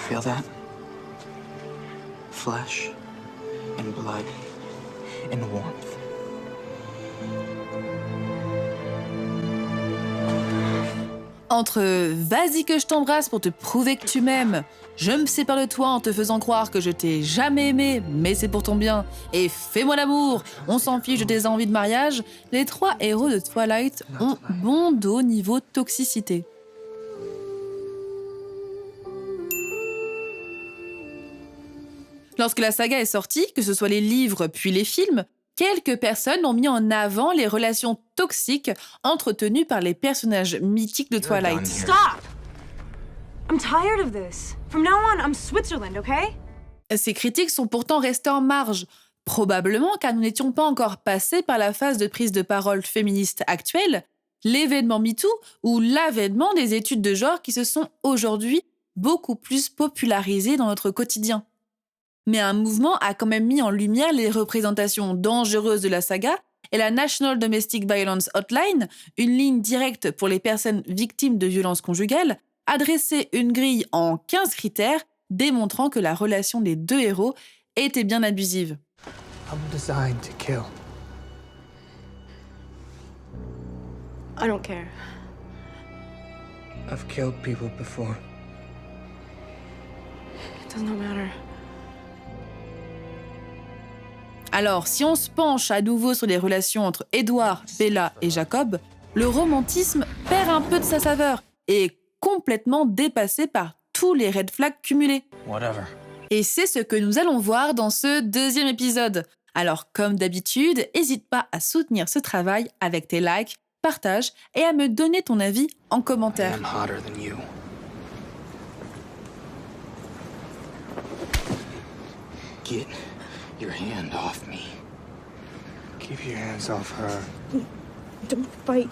feel that? Flesh and blood and warmth. Entre vas-y que je t'embrasse pour te prouver que tu m'aimes, je me sépare de toi en te faisant croire que je t'ai jamais aimé, mais c'est pour ton bien, et fais-moi l'amour, on s'en fiche de tes envies de mariage, les trois héros de Twilight ont bon dos niveau toxicité. Lorsque la saga est sortie, que ce soit les livres puis les films, quelques personnes ont mis en avant les relations toxiques entretenues par les personnages mythiques de Twilight. Stop! I'm tired of this. From now on, I'm Switzerland, okay? Ces critiques sont pourtant restées en marge, probablement car nous n'étions pas encore passés par la phase de prise de parole féministe actuelle, l'événement MeToo ou l'avènement des études de genre qui se sont aujourd'hui beaucoup plus popularisées dans notre quotidien. Mais un mouvement a quand même mis en lumière les représentations dangereuses de la saga et la National Domestic Violence Hotline, une ligne directe pour les personnes victimes de violences conjugales, a dressé une grille en 15 critères démontrant que la relation des deux héros était bien abusive. I'm designed to kill. I don't care. I've killed people before. It does not matter. Alors, si on se penche à nouveau sur les relations entre Edward, Bella et Jacob, le romantisme perd un peu de sa saveur et est complètement dépassé par tous les red flags cumulés. Whatever. Et c'est ce que nous allons voir dans ce deuxième épisode. Alors, comme d'habitude, n'hésite pas à soutenir ce travail avec tes likes, partages et à me donner ton avis en commentaire. I'm hotter than you. Get your hand off me. Keep your hands off her. Don't fight.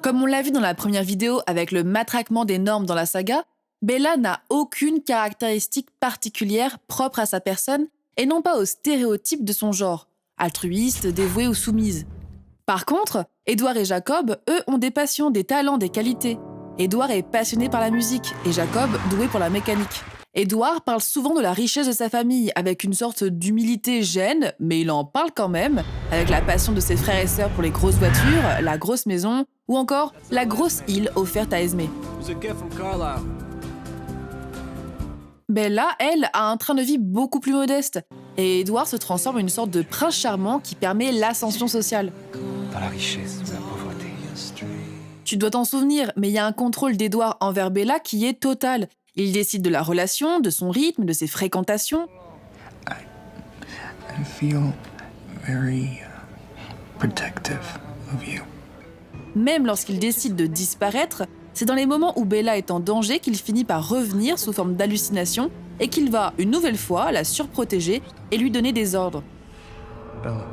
Comme on l'a vu dans la première vidéo avec le matraquement des normes dans la saga, Bella n'a aucune caractéristique particulière propre à sa personne et non pas aux stéréotypes de son genre, altruiste, dévouée ou soumise. Par contre, Edward et Jacob, eux, ont des passions, des talents, des qualités. Edward est passionné par la musique et Jacob doué pour la mécanique. Edward parle souvent de la richesse de sa famille avec une sorte d'humilité gêne, mais il en parle quand même, avec la passion de ses frères et sœurs pour les grosses voitures, la grosse maison ou encore la grosse île offerte à Esme. Bella, elle, a un train de vie beaucoup plus modeste et Edward se transforme en une sorte de prince charmant qui permet l'ascension sociale. Dans la richesse, la pauvreté. Tu dois t'en souvenir, mais il y a un contrôle d'Edward envers Bella qui est total. Il décide de la relation, de son rythme, de ses fréquentations. I feel very protective of you. Même lorsqu'il décide de disparaître, c'est dans les moments où Bella est en danger qu'il finit par revenir sous forme d'hallucination et qu'il va, une nouvelle fois, la surprotéger et lui donner des ordres. Bella.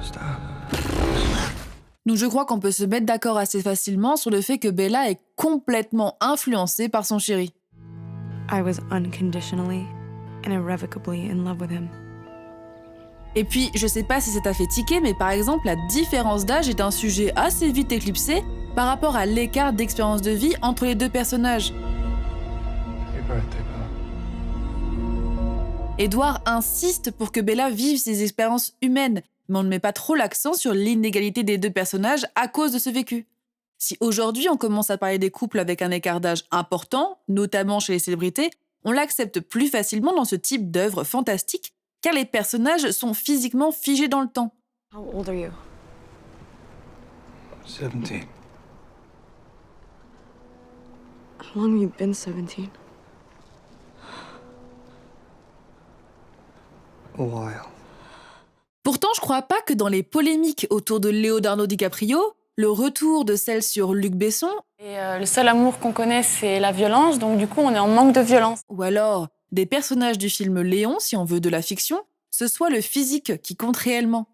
Stop. Donc je crois qu'on peut se mettre d'accord assez facilement sur le fait que Bella est complètement influencée par son chéri. I was unconditionally and irrevocably in love with him. Et puis, je sais pas si ça t'a fait tiquer, mais par exemple, la différence d'âge est un sujet assez vite éclipsé par rapport à l'écart d'expérience de vie entre les deux personnages. Happy birthday, Bella. Edward insiste pour que Bella vive ses expériences humaines, mais on ne met pas trop l'accent sur l'inégalité des deux personnages à cause de ce vécu. Si aujourd'hui on commence à parler des couples avec un écart d'âge important, notamment chez les célébrités, on l'accepte plus facilement dans ce type d'œuvre fantastique, car les personnages sont physiquement figés dans le temps. How old are you? 17. How long have you been 17? A while. Pourtant, je crois pas que dans les polémiques autour de Leonardo DiCaprio, le retour de celle sur Luc Besson, Et le seul amour qu'on connaît, c'est la violence, donc du coup, on est en manque de violence. ou alors des personnages du film Léon, si on veut de la fiction, ce soit le physique qui compte réellement.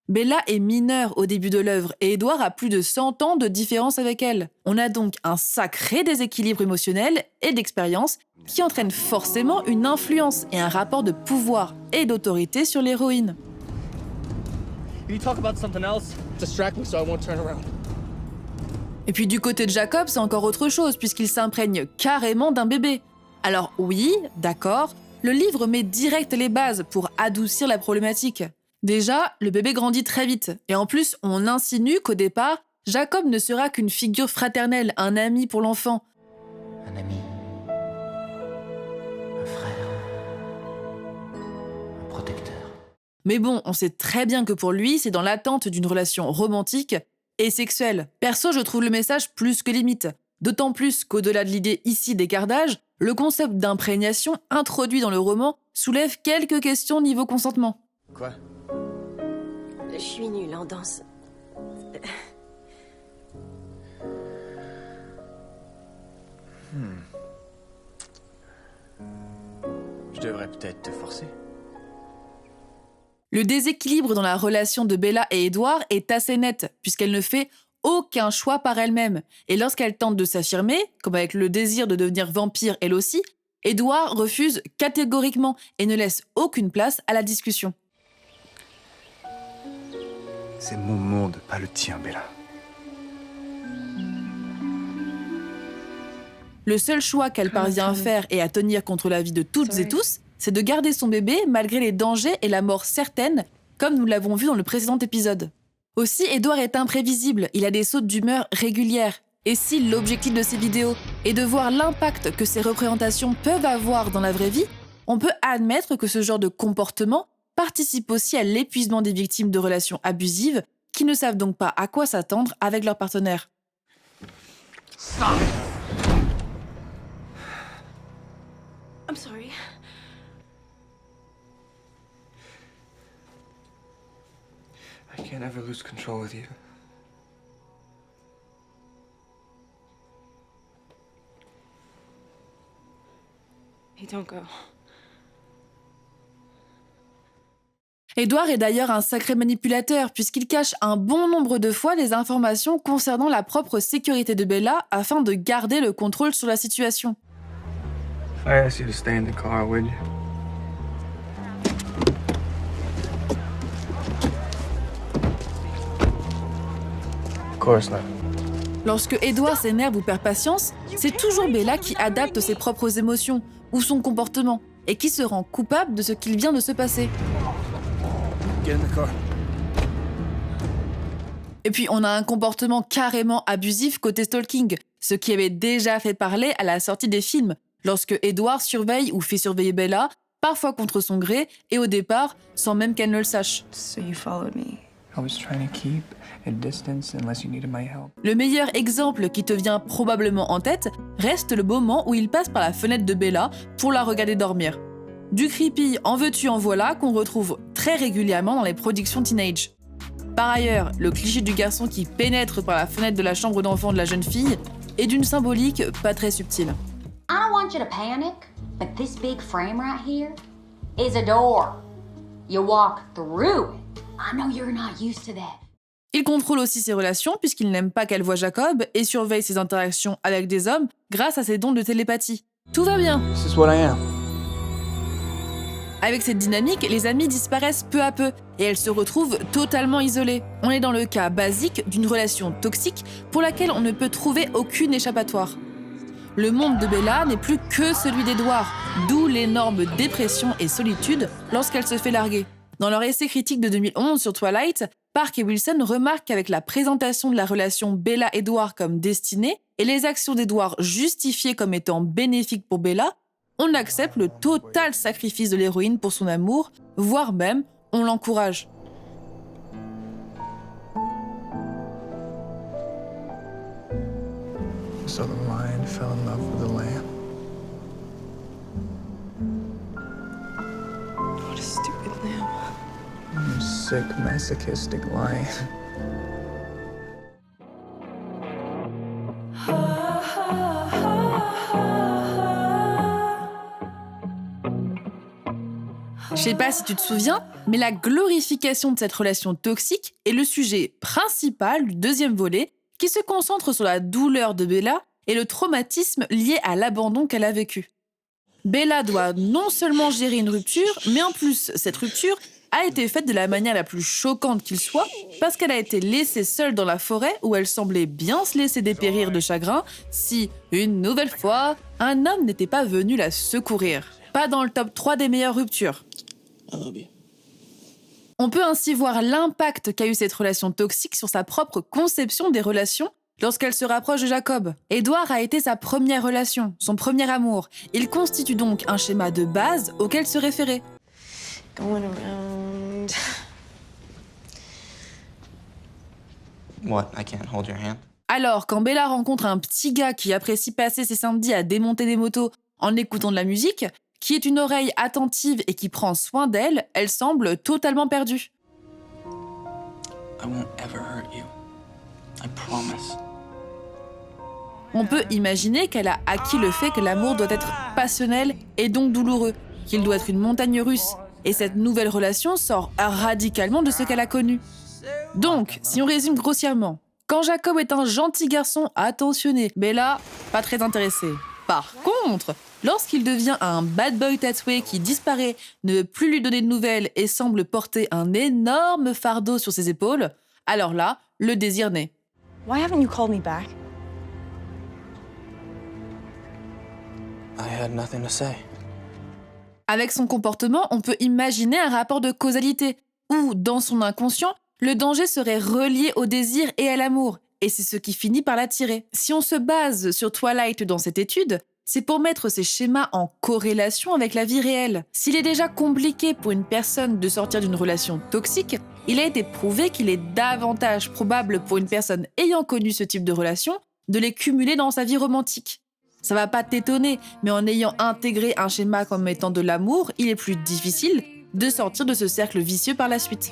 Bella est mineure au début de l'œuvre et Edward a plus de 100 ans de différence avec elle. On a donc un sacré déséquilibre émotionnel et d'expérience qui entraîne forcément une influence et un rapport de pouvoir et d'autorité sur l'héroïne. Can you talk about something else? Distract me so I won't turn around. Et puis du côté de Jacob, c'est encore autre chose puisqu'il s'imprègne carrément d'un bébé. Alors oui, d'accord, le livre met direct les bases pour adoucir la problématique. Déjà, le bébé grandit très vite. Et en plus, on insinue qu'au départ, Jacob ne sera qu'une figure fraternelle, un ami pour l'enfant. Un ami. Un frère. Un protecteur. Mais bon, on sait très bien que pour lui, c'est dans l'attente d'une relation romantique et sexuelle. Perso, je trouve le message plus que limite. D'autant plus qu'au-delà de l'idée ici d'écartage, le concept d'imprégnation introduit dans le roman soulève quelques questions niveau consentement. Quoi? Je suis nulle en danse. Je devrais peut-être te forcer. Le déséquilibre dans la relation de Bella et Edward est assez net, puisqu'elle ne fait aucun choix par elle-même. Et lorsqu'elle tente de s'affirmer, comme avec le désir de devenir vampire elle aussi, Edward refuse catégoriquement et ne laisse aucune place à la discussion. C'est mon monde, pas le tien, Bella. Le seul choix qu'elle parvient à faire et à tenir contre la vie de toutes et tous, c'est de garder son bébé malgré les dangers et la mort certaine, comme nous l'avons vu dans le précédent épisode. Aussi, Edward est imprévisible, il a des sautes d'humeur régulières. Et si l'objectif de ces vidéos est de voir l'impact que ces représentations peuvent avoir dans la vraie vie, on peut admettre que ce genre de comportement participe aussi à l'épuisement des victimes de relations abusives qui ne savent donc pas à quoi s'attendre avec leur partenaire. I'm sorry. I can't ever lose control with you. Hey, don't go. Edward est d'ailleurs un sacré manipulateur puisqu'il cache un bon nombre de fois les informations concernant la propre sécurité de Bella afin de garder le contrôle sur la situation. If I asked you to stay in the car, would you? Of course not. Lorsque Edward s'énerve ou perd patience, c'est toujours Bella qui adapte ses propres émotions ou son comportement et qui se rend coupable de ce qu'il vient de se passer. Get in the car. Et puis on a un comportement carrément abusif côté stalking, ce qui avait déjà fait parler à la sortie des films, lorsque Edward surveille ou fait surveiller Bella, parfois contre son gré et au départ sans même qu'elle ne le sache. So you followed me. I was trying to keep a distance unless you needed my help. Le meilleur exemple qui te vient probablement en tête reste le moment où il passe par la fenêtre de Bella pour la regarder dormir. Du creepy en veux-tu en voilà qu'on retrouve très régulièrement dans les productions teenage. Par ailleurs, le cliché du garçon qui pénètre par la fenêtre de la chambre d'enfant de la jeune fille est d'une symbolique pas très subtile. I don't want you to panic, but this big frame right here is a door. You walk through it. I know you're not used to that. Il contrôle aussi ses relations puisqu'il n'aime pas qu'elle voie Jacob et surveille ses interactions avec des hommes grâce à ses dons de télépathie. Tout va bien. This is what I am. Avec cette dynamique, les amis disparaissent peu à peu et elle se retrouve totalement isolée. On est dans le cas basique d'une relation toxique pour laquelle on ne peut trouver aucune échappatoire. Le monde de Bella n'est plus que celui d'Edward, d'où l'énorme dépression et solitude lorsqu'elle se fait larguer. Dans leur essai critique de 2011 sur Twilight, Park et Wilson remarquent qu'avec la présentation de la relation Bella-Edward comme destinée et les actions d'Edward justifiées comme étant bénéfiques pour Bella, on accepte le total sacrifice de l'héroïne pour son amour, voire même on l'encourage. So the lion fell in love with the lamb. What a stupid lamb. You sick, masochistic lion. Je sais pas si tu te souviens, mais la glorification de cette relation toxique est le sujet principal du deuxième volet qui se concentre sur la douleur de Bella et le traumatisme lié à l'abandon qu'elle a vécu. Bella doit non seulement gérer une rupture, mais en plus, cette rupture a été faite de la manière la plus choquante qu'il soit, parce qu'elle a été laissée seule dans la forêt où elle semblait bien se laisser dépérir de chagrin si, une nouvelle fois, un homme n'était pas venu la secourir. Pas dans le top 3 des meilleures ruptures. On peut ainsi voir l'impact qu'a eu cette relation toxique sur sa propre conception des relations lorsqu'elle se rapproche de Jacob. Édouard a été sa première relation, son premier amour. Il constitue donc un schéma de base auquel se référer. Going around. What? I can't hold your hand? Alors, quand Bella rencontre un petit gars qui apprécie passer ses samedis à démonter des motos en écoutant de la musique, qui est une oreille attentive et qui prend soin d'elle, elle semble totalement perdue. I won't ever hurt you. I promise. On peut imaginer qu'elle a acquis le fait que l'amour doit être passionnel et donc douloureux, qu'il doit être une montagne russe, et cette nouvelle relation sort radicalement de ce qu'elle a connu. Donc, si on résume grossièrement, quand Jacob est un gentil garçon attentionné, Bella, pas très intéressée. Par contre, lorsqu'il devient un bad boy tatoué qui disparaît, ne veut plus lui donner de nouvelles et semble porter un énorme fardeau sur ses épaules, alors là, le désir naît. Why haven't you called me back? I had nothing to say. Avec son comportement, on peut imaginer un rapport de causalité, où, dans son inconscient, le danger serait relié au désir et à l'amour, et c'est ce qui finit par l'attirer. Si on se base sur Twilight dans cette étude, c'est pour mettre ces schémas en corrélation avec la vie réelle. S'il est déjà compliqué pour une personne de sortir d'une relation toxique, il a été prouvé qu'il est davantage probable pour une personne ayant connu ce type de relation de les cumuler dans sa vie romantique. Ça va pas t'étonner, mais en ayant intégré un schéma comme étant de l'amour, il est plus difficile de sortir de ce cercle vicieux par la suite.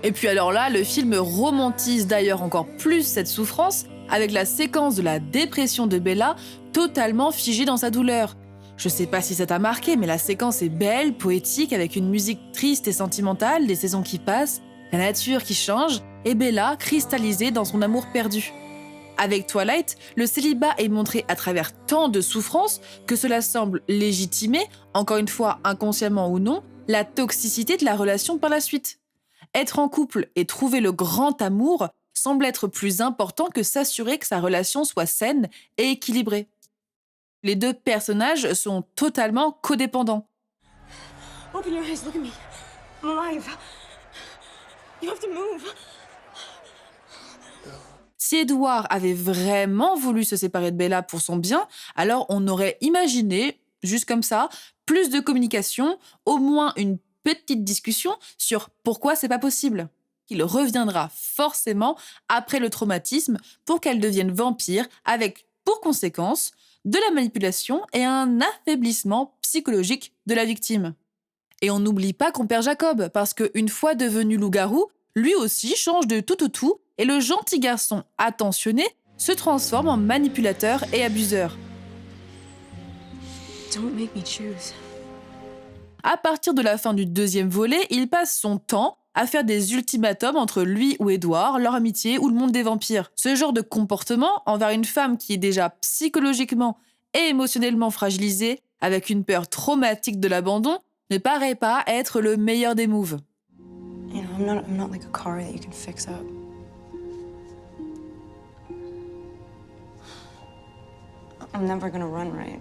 Et puis alors là, le film romantise d'ailleurs encore plus cette souffrance avec la séquence de la dépression de Bella totalement figée dans sa douleur. Je sais pas si ça t'a marqué, mais la séquence est belle, poétique, avec une musique triste et sentimentale, des saisons qui passent, la nature qui change, et Bella cristallisée dans son amour perdu. Avec Twilight, le célibat est montré à travers tant de souffrances que cela semble légitimer, encore une fois inconsciemment ou non, la toxicité de la relation par la suite. Être en couple et trouver le grand amour semble être plus important que s'assurer que sa relation soit saine et équilibrée. Les deux personnages sont totalement codépendants. Open your eyes, look at me. I'm alive. You have to move. Si Édouard avait vraiment voulu se séparer de Bella pour son bien, alors on aurait imaginé, juste comme ça, plus de communication, au moins une petite discussion sur pourquoi c'est pas possible. Il reviendra forcément après le traumatisme pour qu'elle devienne vampire avec, pour conséquence, de la manipulation et un affaiblissement psychologique de la victime. Et on n'oublie pas qu'on perd Jacob, parce qu'une fois devenu loup-garou, lui aussi change de tout au tout, et le gentil garçon attentionné se transforme en manipulateur et abuseur. Don't make me choose. À partir de la fin du deuxième volet, il passe son temps à faire des ultimatums entre lui ou Édouard, leur amitié ou le monde des vampires. Ce genre de comportement envers une femme qui est déjà psychologiquement et émotionnellement fragilisée, avec une peur traumatique de l'abandon, ne paraît pas être le meilleur des moves. You know, I'm not like a car that you can fix up. I'm never gonna run right.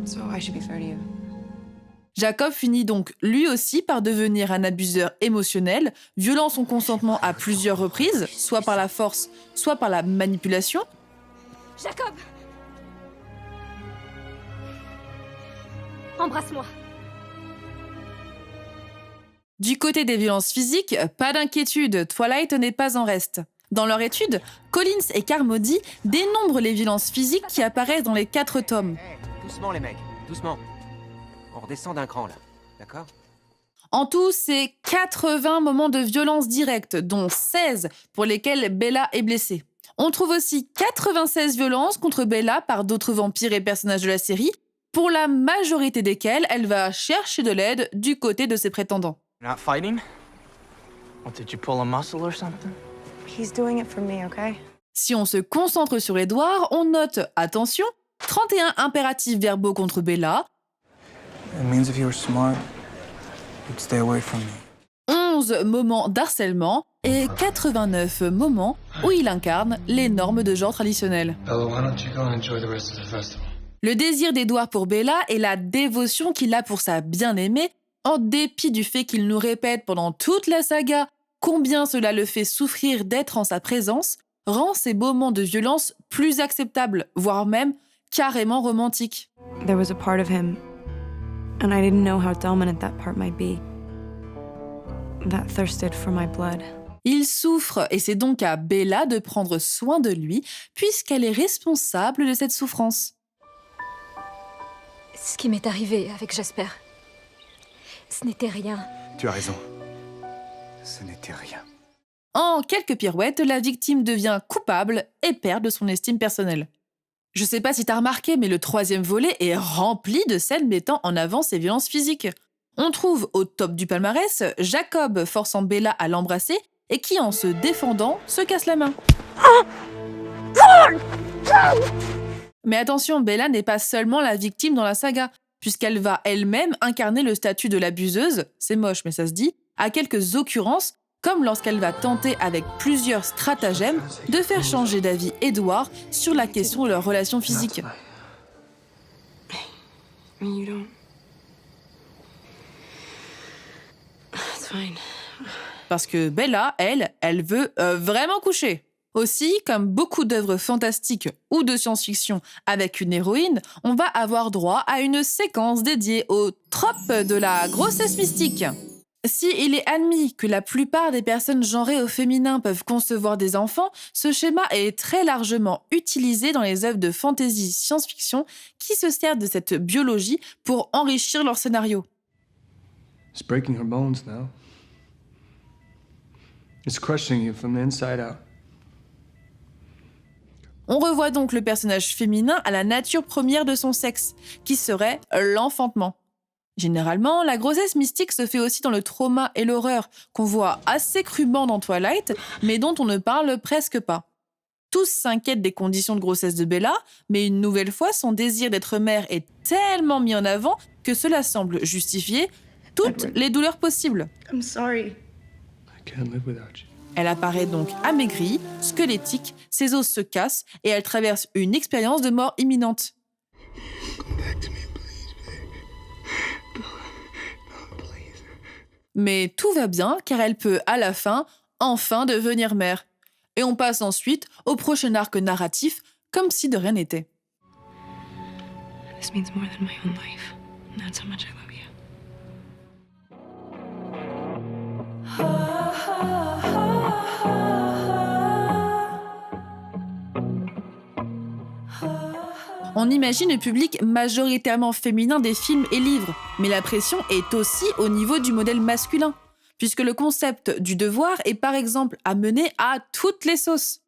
So I should be fair to you. Jacob finit donc lui aussi par devenir un abuseur émotionnel, violant son consentement à plusieurs reprises, soit par la force, soit par la manipulation. Jacob! Embrasse-moi. Du côté des violences physiques, pas d'inquiétude, Twilight n'est pas en reste. Dans leur étude, Collins et Carmody dénombrent les violences physiques qui apparaissent dans les 4 tomes. Hey, doucement les mecs, doucement. On redescend d'un cran là, d'accord? En tout, c'est 80 moments de violence directe, dont 16 pour lesquels Bella est blessée. On trouve aussi 96 violences contre Bella par d'autres vampires et personnages de la série, pour la majorité desquels elle va chercher de l'aide du côté de ses prétendants. Not fighting? Well, did you pull a muscle or something? He's doing it for me, okay? Si on se concentre sur Edward, on note, attention, 31 impératifs verbaux contre Bella, It means if you were smart, you'd stay away from me. 11 moments d'harcèlement et 89 moments où il incarne les normes de genre traditionnelles. Bella, why don't you go and enjoy the rest of the festival? Le désir d'Edward pour Bella et la dévotion qu'il a pour sa bien-aimée, en dépit du fait qu'il nous répète pendant toute la saga combien cela le fait souffrir d'être en sa présence, rend ces moments de violence plus acceptables, voire même carrément romantiques. There was a part of him, and I didn't know how dominant that part might be, that thirsted for my blood. Il souffre et c'est donc à Bella de prendre soin de lui puisqu'elle est responsable de cette souffrance. Ce qui m'est arrivé avec Jasper, ce n'était rien. Tu as raison. Ce n'était rien. En quelques pirouettes, la victime devient coupable et perd de son estime personnelle. Je sais pas si t'as remarqué, mais le 3e volet est rempli de scènes mettant en avant ces violences physiques. On trouve au top du palmarès Jacob forçant Bella à l'embrasser et qui, en se défendant, se casse la main. Mais attention, Bella n'est pas seulement la victime dans la saga, puisqu'elle va elle-même incarner le statut de l'abuseuse, c'est moche mais ça se dit, à quelques occurrences, comme lorsqu'elle va tenter avec plusieurs stratagèmes de faire changer d'avis Edward sur la question de leur relation physique. You don't. It's fine. Parce que Bella, elle veut vraiment coucher. Aussi, comme beaucoup d'œuvres fantastiques ou de science-fiction avec une héroïne, on va avoir droit à une séquence dédiée au trope de la grossesse mystique. Si il est admis que la plupart des personnes genrées au féminin peuvent concevoir des enfants, ce schéma est très largement utilisé dans les œuvres de fantasy science-fiction qui se servent de cette biologie pour enrichir leur scénario. It's breaking her bones now. It's crushing you from the inside out. On revoit donc le personnage féminin à la nature première de son sexe, qui serait l'enfantement. Généralement, la grossesse mystique se fait aussi dans le trauma et l'horreur, qu'on voit assez crûment dans Twilight, mais dont on ne parle presque pas. Tous s'inquiètent des conditions de grossesse de Bella, mais une nouvelle fois, son désir d'être mère est tellement mis en avant que cela semble justifier toutes les douleurs possibles. I'm sorry. I can't live without you. Elle apparaît donc amaigrie, squelettique, ses os se cassent et elle traverse une expérience de mort imminente. Come back to me, please, babe. No, please. Mais tout va bien car elle peut, à la fin, enfin devenir mère. Et on passe ensuite au prochain arc narratif, comme si de rien n'était. This means more than my own life. That's how much I love you. On imagine le public majoritairement féminin des films et livres, mais la pression est aussi au niveau du modèle masculin, puisque le concept du devoir est par exemple amené à toutes les sauces.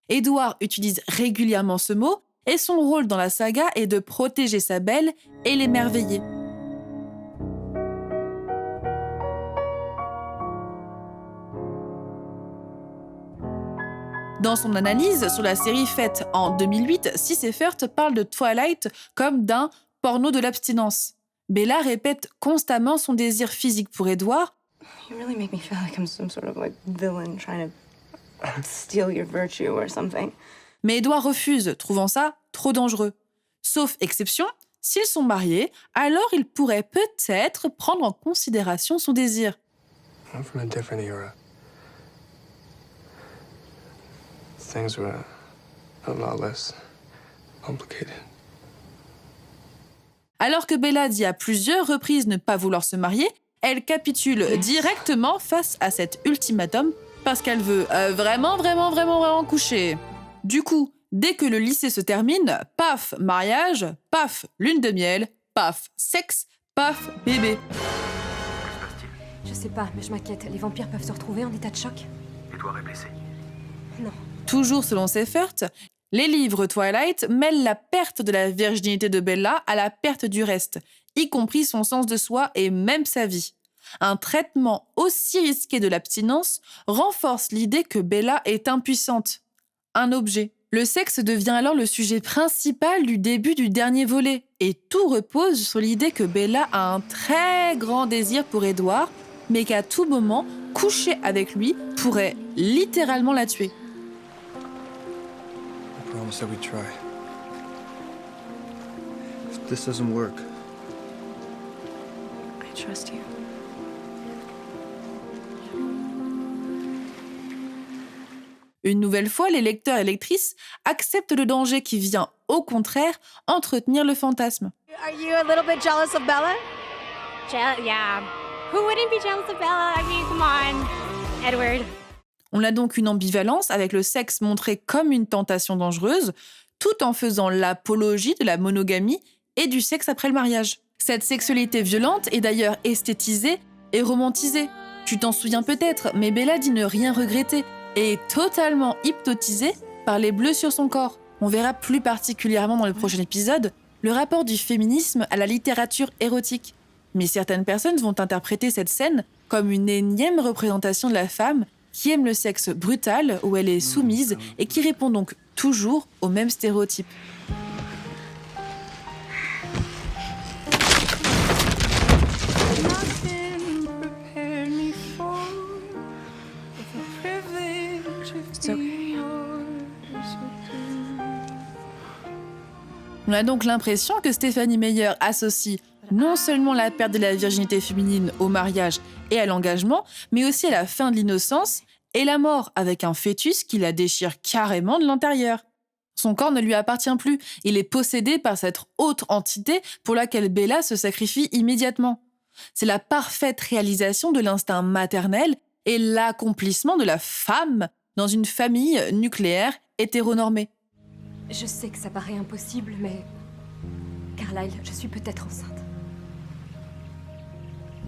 Edward utilise régulièrement ce mot, et son rôle dans la saga est de protéger sa belle et l'émerveiller. Dans son analyse sur la série faite en 2008, Sis Effert parle de Twilight comme d'un porno de l'abstinence. Bella répète constamment son désir physique pour Edward. You really make me feel like I'm some sort of like villain trying to steal your virtue or something. Mais Edward refuse, trouvant ça trop dangereux. Sauf exception, s'ils sont mariés, alors il pourrait peut-être prendre en considération son désir. I'm from a different era. Things were a lot less complicated. Alors que Bella dit à plusieurs reprises ne pas vouloir se marier, elle capitule directement face à cet ultimatum parce qu'elle veut vraiment coucher. Du coup, dès que le lycée se termine, paf, mariage, paf, lune de miel, paf, sexe, paf, bébé. Je sais pas, mais je m'inquiète. Les vampires peuvent se retrouver en état de choc. Edward est blessé. Non. Toujours selon Seifert, les livres Twilight mêlent la perte de la virginité de Bella à la perte du reste, y compris son sens de soi et même sa vie. Un traitement aussi risqué de l'abstinence renforce l'idée que Bella est impuissante, un objet. Le sexe devient alors le sujet principal du début du dernier volet, et tout repose sur l'idée que Bella a un très grand désir pour Edward, mais qu'à tout moment, coucher avec lui pourrait littéralement la tuer. I promise that we try. If this doesn't work, I trust you. Une nouvelle fois, les lecteurs et lectrices acceptent le danger qui vient, au contraire, entretenir le fantasme. Are you a little bit jealous of Bella? Yeah. Who wouldn't be jealous of Bella? I mean, come on, Edward. On a donc une ambivalence avec le sexe montré comme une tentation dangereuse, tout en faisant l'apologie de la monogamie et du sexe après le mariage. Cette sexualité violente est d'ailleurs esthétisée et romantisée. Tu t'en souviens peut-être, mais Bella dit ne rien regretter et est totalement hypnotisée par les bleus sur son corps. On verra plus particulièrement dans le prochain épisode le rapport du féminisme à la littérature érotique. Mais certaines personnes vont interpréter cette scène comme une énième représentation de la femme qui aime le sexe brutal, où elle est soumise et qui répond donc toujours aux mêmes stéréotypes. On a donc l'impression que Stephenie Meyer associe non seulement la perte de la virginité féminine au mariage et à l'engagement, mais aussi à la fin de l'innocence et la mort avec un fœtus qui la déchire carrément de l'intérieur. Son corps ne lui appartient plus, il est possédé par cette autre entité pour laquelle Bella se sacrifie immédiatement. C'est la parfaite réalisation de l'instinct maternel et l'accomplissement de la femme dans une famille nucléaire hétéronormée. Je sais que ça paraît impossible, mais... Carlyle, je suis peut-être enceinte.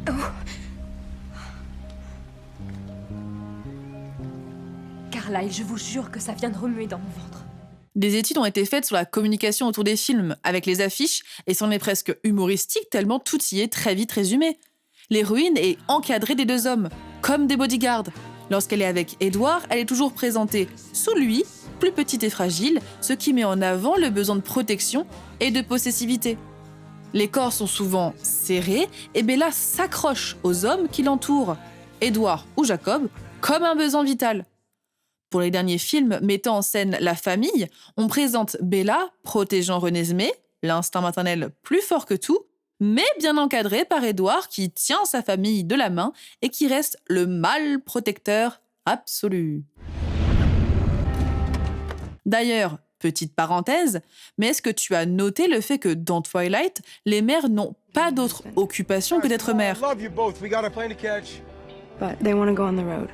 Oh. Carlyle, je vous jure que ça vient de remuer dans mon ventre. Des études ont été faites sur la communication autour des films, avec les affiches, et c'en est presque humoristique tellement tout y est très vite résumé. L'héroïne est encadrée des deux hommes, comme des bodyguards. Lorsqu'elle est avec Edward, elle est toujours présentée sous lui, plus petite et fragile, ce qui met en avant le besoin de protection et de possessivité. Les corps sont souvent serrés et Bella s'accroche aux hommes qui l'entourent, Edward ou Jacob, comme un besoin vital. Pour les derniers films mettant en scène la famille, on présente Bella protégeant Renesmee, l'instinct maternel plus fort que tout, mais bien encadré par Edward qui tient sa famille de la main et qui reste le mâle protecteur absolu. D'ailleurs, petite parenthèse, mais est-ce que tu as noté le fait que dans Twilight, les mères n'ont pas d'autre occupation que d'être mères? But they want to go on the road.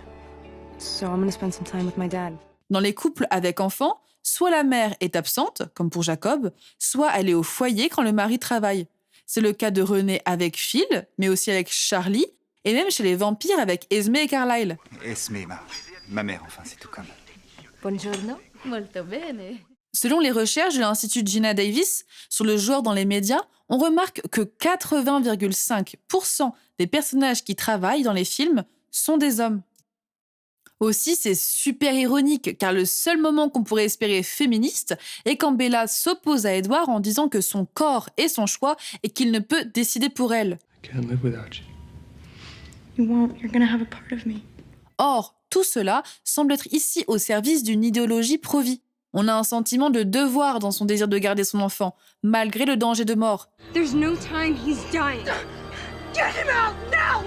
So I'm going to spend some time with my dad. Dans les couples avec enfants, soit la mère est absente, comme pour Jacob, soit elle est au foyer quand le mari travaille. C'est le cas de René avec Phil, mais aussi avec Charlie, et même chez les vampires avec Esme et Carlyle. Esme, ma mère, enfin, c'est tout comme. Buongiorno. Molto bene. Selon les recherches de l'Institut Gina Davis sur le genre dans les médias, on remarque que 80,5% des personnages qui travaillent dans les films sont des hommes. Aussi, c'est super ironique, car le seul moment qu'on pourrait espérer féministe est quand Bella s'oppose à Edward en disant que son corps est son choix et qu'il ne peut décider pour elle. can't live without you. You won't. You're going to have a part of me. Or, tout cela semble être ici au service d'une idéologie pro-vie. On a un sentiment de devoir dans son désir de garder son enfant, malgré le danger de mort. There's no time, he's dying. Get him out now!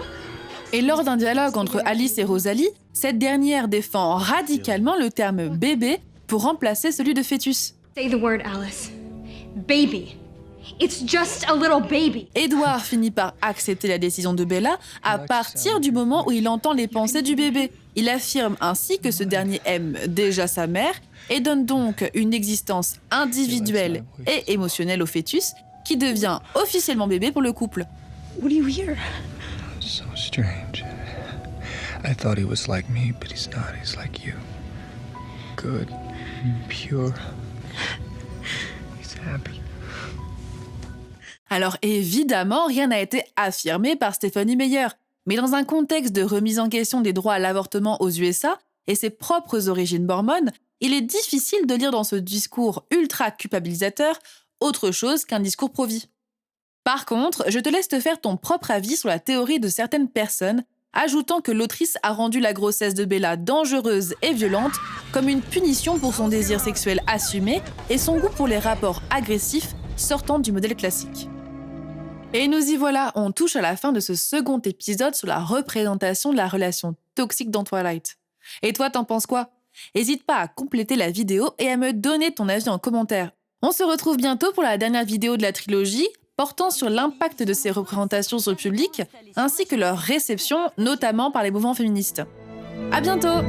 Et lors d'un dialogue entre Alice et Rosalie, cette dernière défend radicalement le terme « bébé » pour remplacer celui de fœtus. Say the word, Alice. Baby. It's just a little baby. Edward finit par accepter la décision de Bella à partir du moment où il entend les pensées du bébé. Il affirme ainsi que ce dernier aime déjà sa mère et donne donc une existence individuelle et émotionnelle au fœtus qui devient officiellement bébé pour le couple. What do you hear? So strange. I thought he was like me, but he's not. He's like you. good and pure. He's happy. Alors évidemment, rien n'a été affirmé par Stephenie Meyer, mais dans un contexte de remise en question des droits à l'avortement aux USA et ses propres origines mormones, il est difficile de lire dans ce discours ultra culpabilisateur autre chose qu'un discours pro-vie. Par contre, je te laisse te faire ton propre avis sur la théorie de certaines personnes, ajoutant que l'autrice a rendu la grossesse de Bella dangereuse et violente comme une punition pour son désir sexuel assumé et son goût pour les rapports agressifs sortant du modèle classique. Et nous y voilà, on touche à la fin de ce second épisode sur la représentation de la relation toxique dans Twilight. Et toi, t'en penses quoi ? N'hésite pas à compléter la vidéo et à me donner ton avis en commentaire. On se retrouve bientôt pour la dernière vidéo de la trilogie, portant sur l'impact de ces représentations sur le public, ainsi que leur réception, notamment par les mouvements féministes. À bientôt!